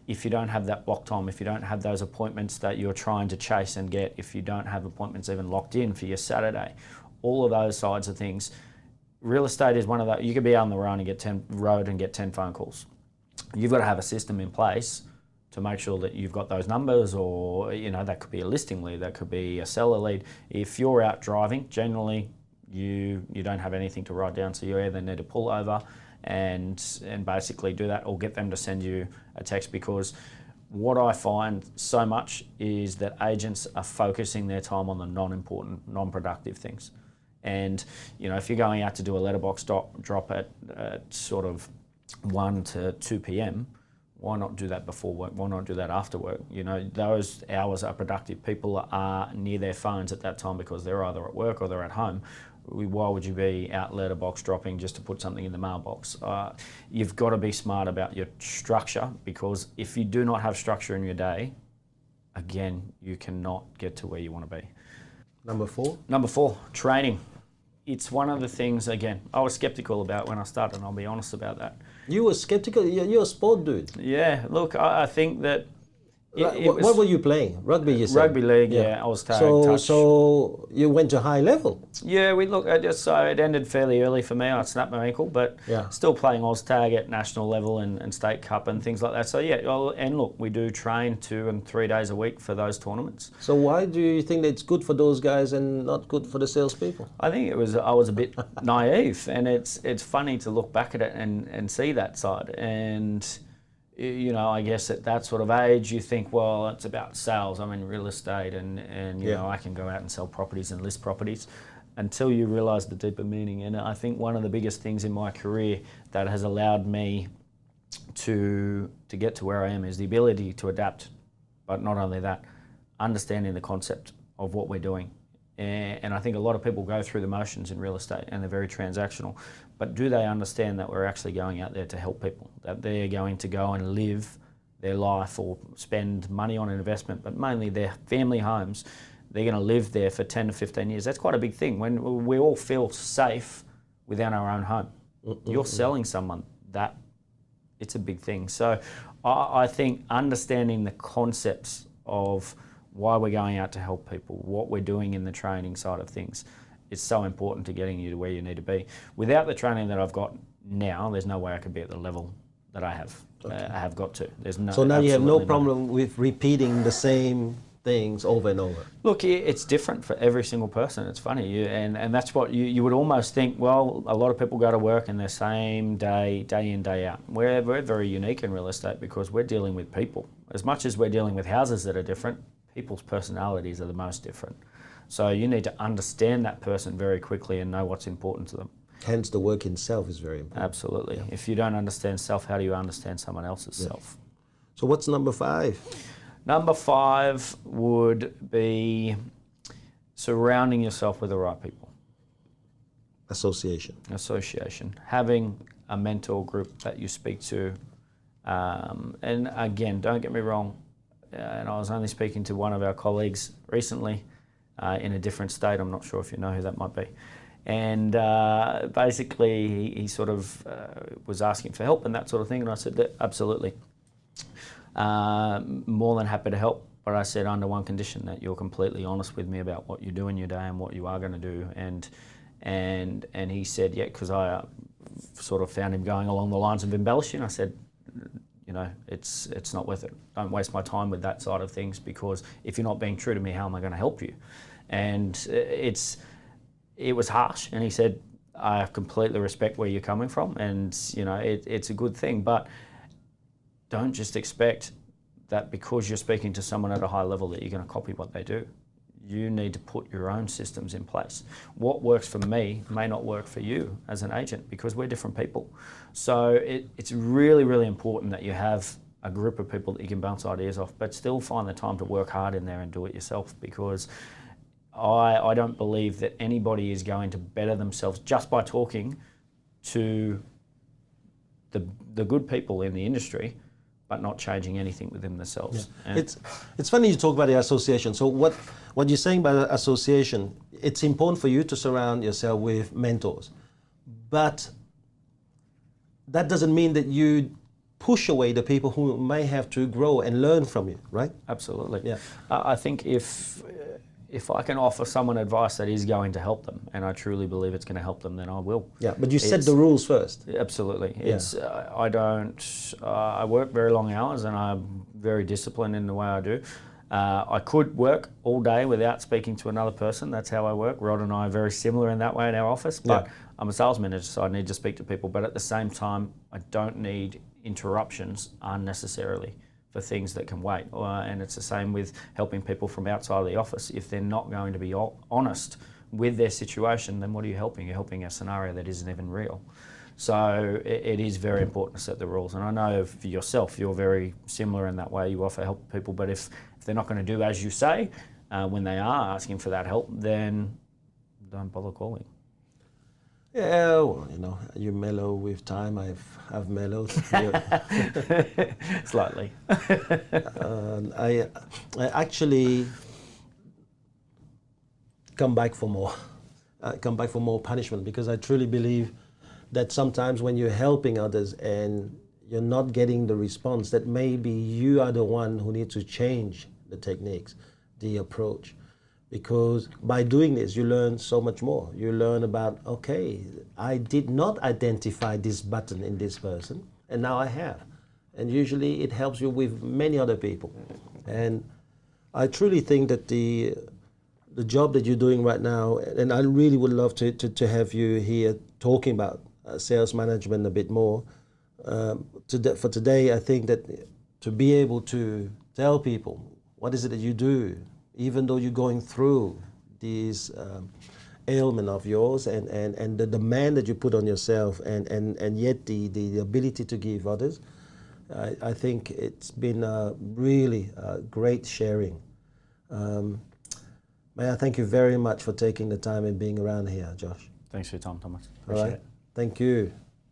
If you don't have that block time, if you don't have those appointments that you're trying to chase and get, if you don't have appointments even locked in for your Saturday, all of those sides of things, real estate is one of those. You could be on the road and get 10 phone calls. You've got to have a system in place to make sure that you've got those numbers, or that could be a listing lead, that could be a seller lead. If you're out driving, generally you don't have anything to write down, so you either need to pull over and basically do that, or get them to send you a text, because what I find so much is that agents are focusing their time on the non-important, non-productive things. And if you're going out to do a letterbox drop at sort of 1 to 2 p.m, why not do that before work? Why not do that after work? Those hours are productive. People are near their phones at that time because they're either at work or they're at home. Why would you be out letterbox dropping just to put something in the mailbox? You've got to be smart about your structure, because if you do not have structure in your day, again, you cannot get to where you want to be. Number 4? Number 4, training. It's one of the things, again, I was skeptical about when I started, and I'll be honest about that. You were skeptical? You're a sport dude. Yeah, look, I think that what were you playing? Rugby, you said? Rugby league, yeah. I was touch. So you went to high level? Yeah, it ended fairly early for me. I snapped my ankle, but still playing Oztag at national level and state cup and things like that. So yeah, and look, we do train 2 and 3 days a week for those tournaments. So why do you think that it's good for those guys and not good for the salespeople? I think I was a bit naive, and it's funny to look back at it and see that side. And I guess at that sort of age, you think, well, it's about sales. I'm in real estate, and I can go out and sell properties and list properties, until you realise the deeper meaning. And I think one of the biggest things in my career that has allowed me to get to where I am is the ability to adapt, but not only that, understanding the concept of what we're doing. And I think a lot of people go through the motions in real estate, and they're very transactional. But do they understand that we're actually going out there to help people? That they're going to go and live their life or spend money on an investment, but mainly their family homes. They're going to live there for 10 to 15 years. That's quite a big thing. When we all feel safe within our own home, you're selling someone that, it's a big thing. So I think understanding the concepts of why we're going out to help people, what we're doing in the training side of things, is so important to getting you to where you need to be. Without the training that I've got now, there's no way I could be at the level that I have got to. So now you have no problem with repeating the same things over and over? Look, it's different for every single person. It's funny, and that's what you would almost think, well, a lot of people go to work in the same day in, day out. We're very unique in real estate because we're dealing with people. As much as we're dealing with houses that are different, people's personalities are the most different. So you need to understand that person very quickly and know what's important to them. Hence the work in self is very important. Absolutely. Yeah. If you don't understand self, how do you understand someone else's self? So what's number 5? Number 5 would be surrounding yourself with the right people. Association. Having a mentor group that you speak to. And again, don't get me wrong, and I was only speaking to one of our colleagues recently in a different state. I'm not sure if you know who that might be. And basically he sort of was asking for help and that sort of thing. And I said, absolutely. More than happy to help. But I said under one condition, that you're completely honest with me about what you do in your day and what you are going to do. And he said, yeah, because I sort of found him going along the lines of embellishing. I said, it's not worth it. Don't waste my time with that side of things, because if you're not being true to me, how am I going to help you? And it was harsh, and he said, I completely respect where you're coming from, and it's a good thing, but don't just expect that because you're speaking to someone at a high level that you're going to copy what they do. You need to put your own systems in place. What works for me may not work for you as an agent, because we're different people. So it's really, really important that you have a group of people that you can bounce ideas off, but still find the time to work hard in there and do it yourself, because I don't believe that anybody is going to better themselves just by talking to the good people in the industry, but not changing anything within themselves. Yeah. It's funny you talk about the association. So what you're saying by the association, it's important for you to surround yourself with mentors, but that doesn't mean that you push away the people who may have to grow and learn from you, right? Absolutely. Yeah. I think if I can offer someone advice that is going to help them, and I truly believe it's going to help them, then I will. Yeah, but you set the rules first. Absolutely. Yeah. I work very long hours, and I'm very disciplined in the way I do. I could work all day without speaking to another person. That's how I work. Rod and I are very similar in that way in our office, but I'm a sales manager, so I need to speak to people. But at the same time, I don't need interruptions unnecessarily for things that can wait. And it's the same with helping people from outside of the office. If they're not going to be honest with their situation, then what are you helping? You're helping a scenario that isn't even real. So it is very important to set the rules. And I know for yourself, you're very similar in that way. You offer help people, but if they're not going to do as you say, when they are asking for that help, then don't bother calling. Yeah, well, you mellow with time. I've mellowed. Slightly. I actually come back for more. Come back for more punishment, because I truly believe that sometimes when you're helping others and you're not getting the response, that maybe you are the one who needs to change the techniques, the approach. Because by doing this, you learn so much more. You learn about, okay, I did not identify this button in this person, and now I have. And usually it helps you with many other people. And I truly think that the job that you're doing right now, and I really would love to have you here talking about sales management a bit more. For today, I think that to be able to tell people what is it that you do, even though you're going through these ailment of yours and the demand that you put on yourself and yet the ability to give others, I think it's been really great sharing. May I thank you very much for taking the time and being around here, Josh. Thanks for your time, Thomas. All right. Thank you.